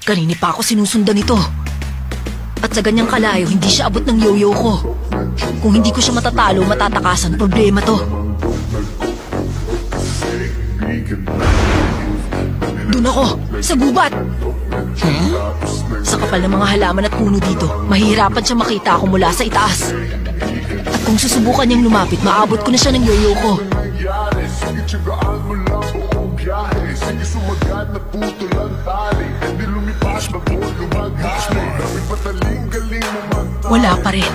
Kanini pa ako sinusundan ito. At sa ganyang kalayo, hindi siya abot ng yo-yo ko. Kung hindi ko siya matatalo, matatakasan, problema to. Doon ako, sa gubat! Sa kapal ng mga halaman at puno dito, mahihirapan siya makita ako mula sa itaas. At kung susubukan niyang lumapit, maabot ko na siya ng yo-yo ko. Wala pa rin.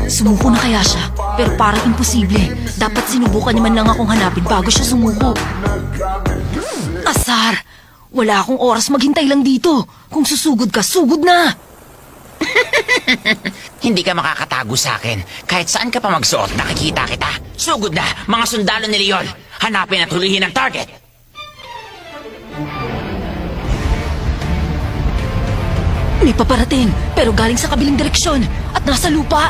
Sumuko na kaya siya, pero parang imposible. Dapat sinubukan niya man lang akong hanapin bago siya sumuko. Asar! Wala akong oras, maghintay lang dito. Kung susugod ka, sugod na! Hindi ka makakatago sa akin. Kahit saan ka pa magsuot, nakikita kita. Sugod na, mga sundalo ni Leon. Hanapin at hulihin ang target. May paparating, pero galing sa kabilang direksyon at nasa lupa.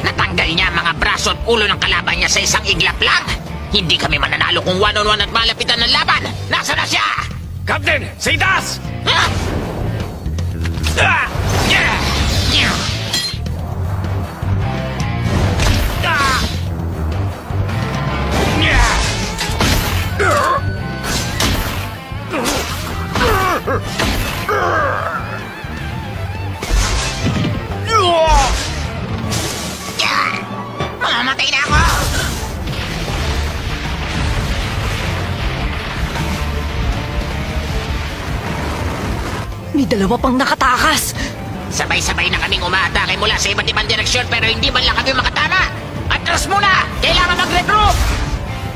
Natanggal niya mga braso at ulo ng kalaban niya sa isang iglap lang. Hindi kami mananalo kung one-on-one at malapitan ng laban. Nasa na siya? Captain, sa itaas! Mamamatay na ako! May dalawa pang nakatakas. Sabay-sabay na kaming umaatake mula sa iba't ibang direksyon pero hindi man lang kami makatama. Atras muna! Kailangan mag-regroup!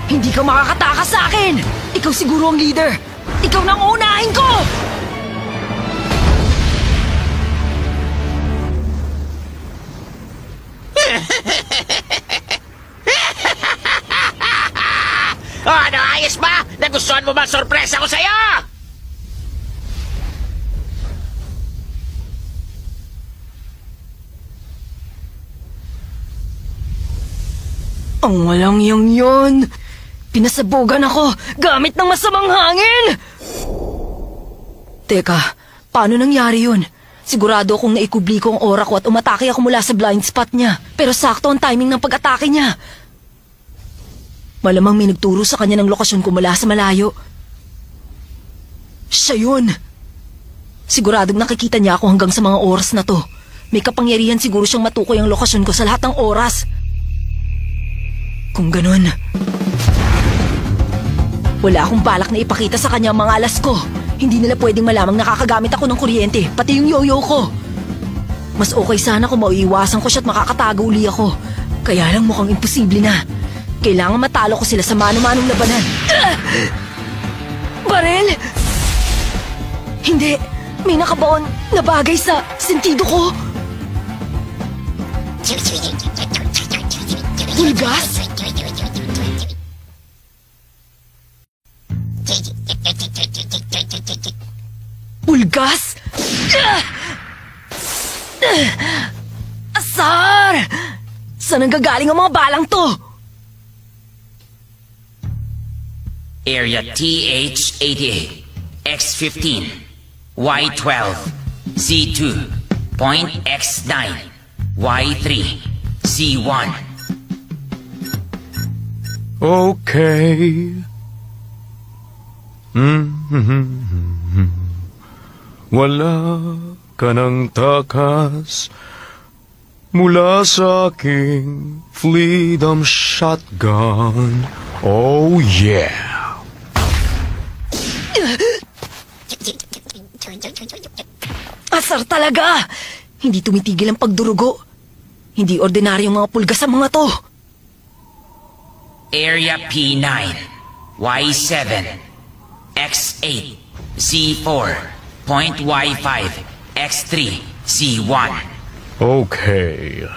Hindi ka makakatakas sa akin! Ikaw siguro ang leader! Ikaw nang uunahin ko! Ano, ayos ba? Nagustuhan mo ba ang sorpresa ko sa'yo? Ang walang yon. Pinasabugan ako gamit ng masamang hangin! Teka, paano nangyari yun? Sigurado akong naikubli ko ang aura ko at umatake ako mula sa blind spot niya. Pero sakto ang timing ng pag-atake niya. Malamang may nagturo sa kanya ng lokasyon ko mula sa malayo. Siya yun! Siguradong nakikita niya ako hanggang sa mga oras na to. May kapangyarihan siguro siyang matukoy ang lokasyon ko sa lahat ng oras. Kung ganun, wala akong balak na ipakita sa kanya ang mga alas ko. Hindi nila pwedeng malamang nakakagamit ako ng kuryente, pati yung yo-yo ko. Mas okay sana kung maiiwasan ko siya at makakatago uli ako. Kaya lang mukhang imposible na. Kailangan matalo ko sila sa mano-manong labanan. Barel! Hindi, may nakabaon na bagay sa sentido ko. Pulgas? Pulgas? Asar! Saan nanggagaling ang mga balang to? Area TH-88, X-15, Y-12, C2, Point X-9, Y-3, C1. Okay. Wala ka ng takas mula sa aking freedom shotgun. Oh yeah. Asar talaga! Hindi tumitigil ang pagdurugo. Hindi ordinaryong mga pulgas ang mga to. Area P9, Y7, X8, C4, Point Y5, X3, C1. Okay.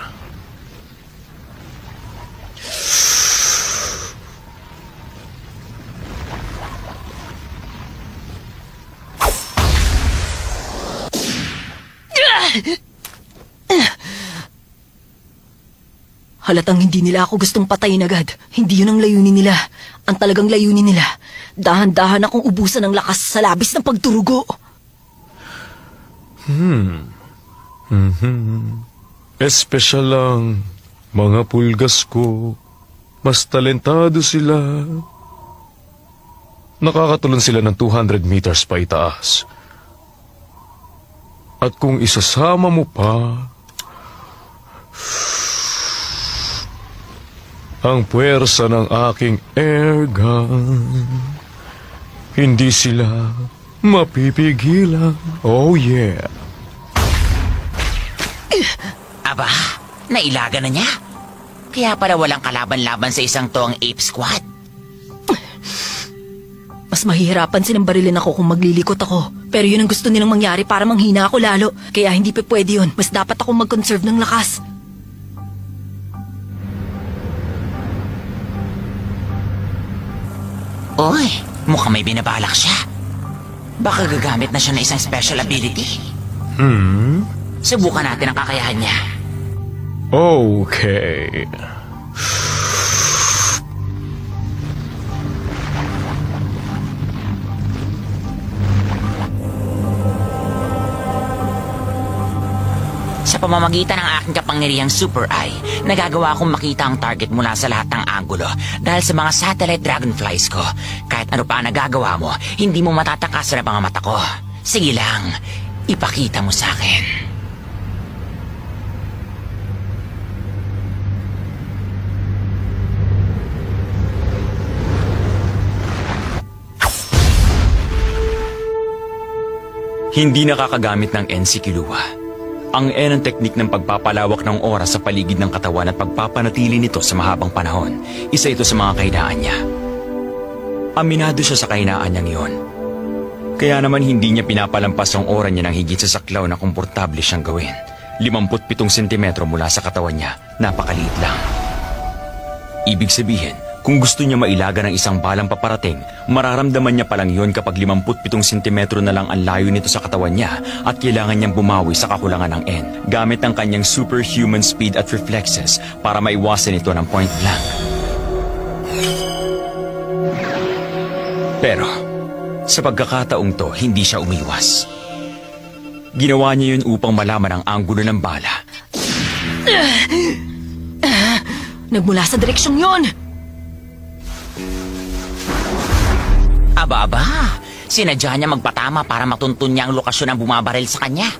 Halatang hindi nila ako gustong patayin agad. Hindi yun ang layunin nila. Ang talagang layunin nila, dahan-dahan akong ubusan ng lakas sa labis ng pagdurugo. Espesyal lang, mga pulgas ko. Mas talentado sila. Nakakatulon sila ng 200 meters pa itaas. At kung isasama mo pa ang puwersa ng aking airgun, hindi sila mapipigilan. Oh yeah. Aba, nailaga na niya. Kaya para walang kalaban-laban sa isang to ang Ape Squad. Mas mahihirapan silang barilin ako kung maglilikot ako. Pero yun ang gusto nilang mangyari para manghina ako lalo. Kaya hindi pa pwede yun. Mas dapat akong mag-conserve ng lakas. Oy, mukhang may binabalak siya. Baka gagamit na siya ng isang special ability. Subukan natin ang kakayahan niya. Okay. Sa pamamagitan ng aking kapangyarihang Super Eye, nagagawa akong makita ang target mula sa lahat ng anggulo dahil sa mga satellite dragonflies ko. Kahit ano pa ang nagagawa mo, hindi mo matatakasan ang mga mata ko. Sige lang, ipakita mo sa akin. Hindi nakakagamit ng N si Killua. Ang N ang teknik ng pagpapalawak ng oras sa paligid ng katawan at pagpapanatili nito sa mahabang panahon. Isa ito sa mga kahinaan niya. Aminado siya sa kahinaan niyang iyon. Kaya naman hindi niya pinapalampas ang oras niya ng higit sa saklaw na komportable siyang gawin. 57 sentimetro mula sa katawan niya, napakaliit lang. Ibig sabihin, kung gusto niya mailaga ng isang balang paparating, mararamdaman niya palang yon kapag 57 sentimetro na lang ang layo nito sa katawan niya at kailangan niyang bumawi sa kakulangan ng N gamit ang kanyang superhuman speed at reflexes para maiwasan ito ng point blank. Pero, sa pagkakataong to, hindi siya umiwas. Ginawa niya yun upang malaman ang anggulo ng bala. Nagmula sa direksyong yon! Aba, sinadya niya magpatama para matuntun niya ang lokasyon ng bumabaril sa kanya.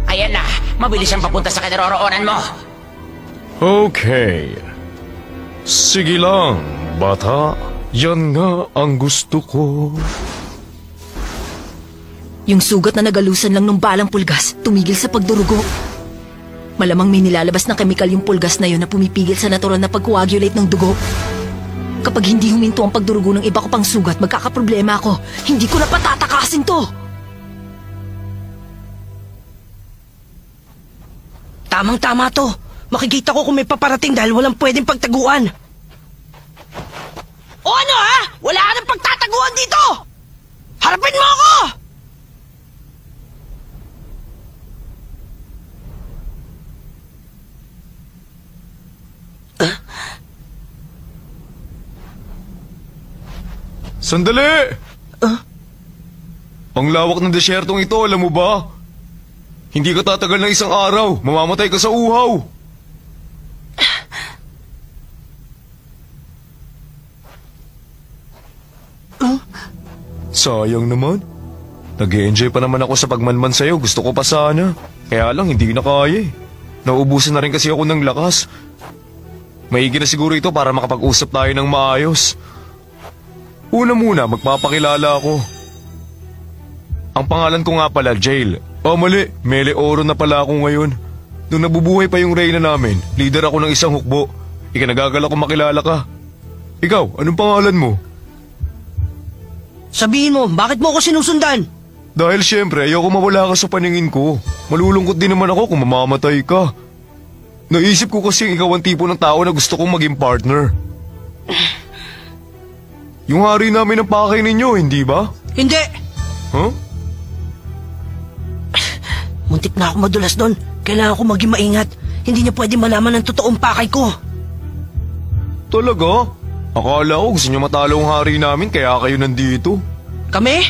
Ayan na, mabilis siyang papunta sa kinaroroonan mo. Okay. Sige lang, bata. Yan nga ang gusto ko. Yung sugat na nagalusan lang ng balang pulgas, tumigil sa pagdurugo. Malamang may nilalabas na kemikal yung pulgas na yun na pumipigil sa natural na pag-coagulate ng dugo. Kapag hindi huminto ang pagdurugo ng iba ko pang sugat, magkakaproblema ako. Hindi ko na patatakasin to. Tamang-tama to. Makikita ko kung may paparating dahil walang pwedeng pagtaguan. O ano ha? Wala ka ng pagtataguan dito! Harapin mo ako! Sandali! Ang lawak ng desyertong ito, alam mo ba? Hindi ka tatagal ng isang araw. Mamamatay ka sa uhaw. Sayang naman. Nag-e-enjoy pa naman ako sa pagmanman sa'yo. Gusto ko pa sana. Kaya lang, hindi na kaya eh. Nauubusan na rin kasi ako ng lakas. Maigi na siguro ito para makapag-usap tayo ng maayos. Una muna, magpapakilala ako. Ang pangalan ko nga pala, Jail. Oh, mali. Mele Oro na pala ako ngayon. Nung nabubuhay pa yung reyna namin, leader ako ng isang hukbo. Ikinagagal ako makilala ka. Ikaw, anong pangalan mo? Sabihin mo, bakit mo ako sinusundan? Dahil syempre, ayoko mawala ka sa paningin ko. Malulungkot din naman ako kung mamamatay ka. Naisip ko kasi ikaw ang tipo ng tao na gusto kong maging partner. Yung hari namin ang pakay ninyo, hindi ba? Hindi! Huh? Muntik na ako madulas doon. Kailangan ko maging maingat. Hindi niya pwede malaman ang totoong pakay ko. Talaga? Akala ko gusto niyo matalo ang hari namin kaya kayo nandito. Kami?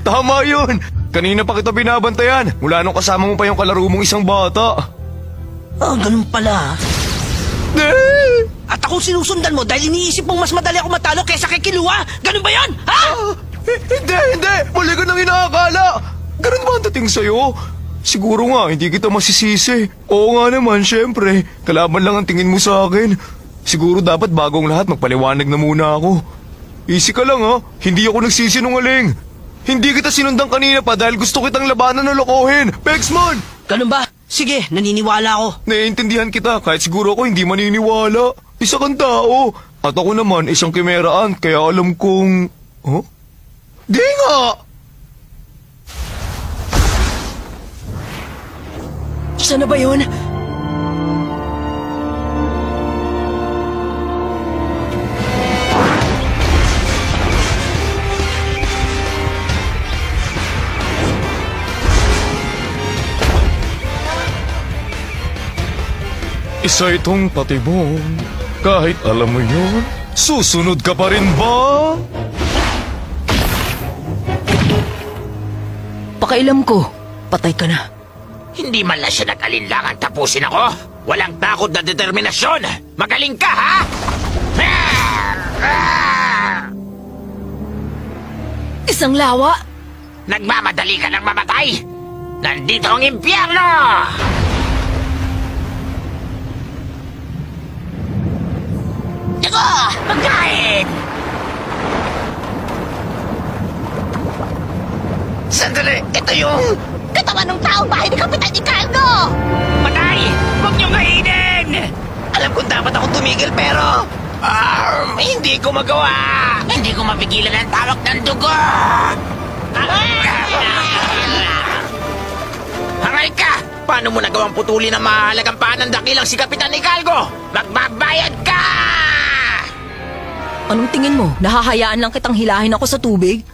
Tama yun. Kanina pa kita binabantayan. Mula nung kasama mo pa yung kalaro mong isang bata. Ganun pala. At ako sinusundan mo dahil iniisip mong mas madali ako matalo kaysa kay Killua? Ganun ba yan? Ha? Hindi. Mali ka nang inaakala. Ganun ba ang dating sa'yo? Siguro nga, hindi kita masisisi. Oo nga naman, syempre. Kalaban lang ang tingin mo sa akin. Siguro dapat bagong lahat magpaliwanag na muna ako. Easy ka lang ha, hindi ako nagsisinungaling. Hindi kita sinundan kanina pa dahil gusto kitang labanan o lokohin. Pexmon! Ganun ba? Sige, naniniwala ako. Naiintindihan kita kahit siguro ako hindi maniniwala. Isa kang tao. At ako naman isang kimeraan kaya alam kong... Huh? Di nga! Siya na ba yun? Isa itong patibong. Kahit alam mo yun, susunod ka pa rin ba? Pakailam ko, patay ka na. Hindi man lang siya nag-alinlangan tapusin ako. Walang takot na determinasyon. Magaling ka, ha? Isang lawa! Nagmamadali ka ng mamatay. Nandito ang impyerno! Ako! Pagkain! Sandali! Ito yung... katawan ng taong bahay ni Kapitan Ricardo! Patay! Huwag niyong kainin! Alam kong dapat ako tumigil pero... hindi ko magawa! Hindi ko mapigilan ang tawag ng dugo! Hangal ka! Paano mo nagawang putulin ang mahalagang paan ng dakilang si Kapitan Ricardo? Magbabayad ka! Anong tingin mo? Nahahayaan lang kitang hilahin ako sa tubig?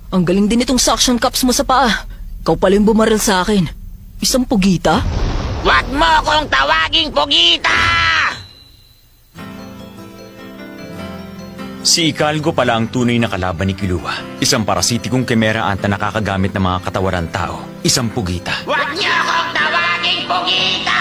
Ang galing din itong suction cups mo sa paa. Ikaw pala yung bumaril sa akin. Isang pugita? Huwag mo akong tawaging pugita! Si Ikalgo pala ang tunay na kalaban ni Killua. Isang parasitikong kemeraan na nakakagamit ng mga katawaran tao. Isang pugita. Huwag niyo akong tawaging pugita!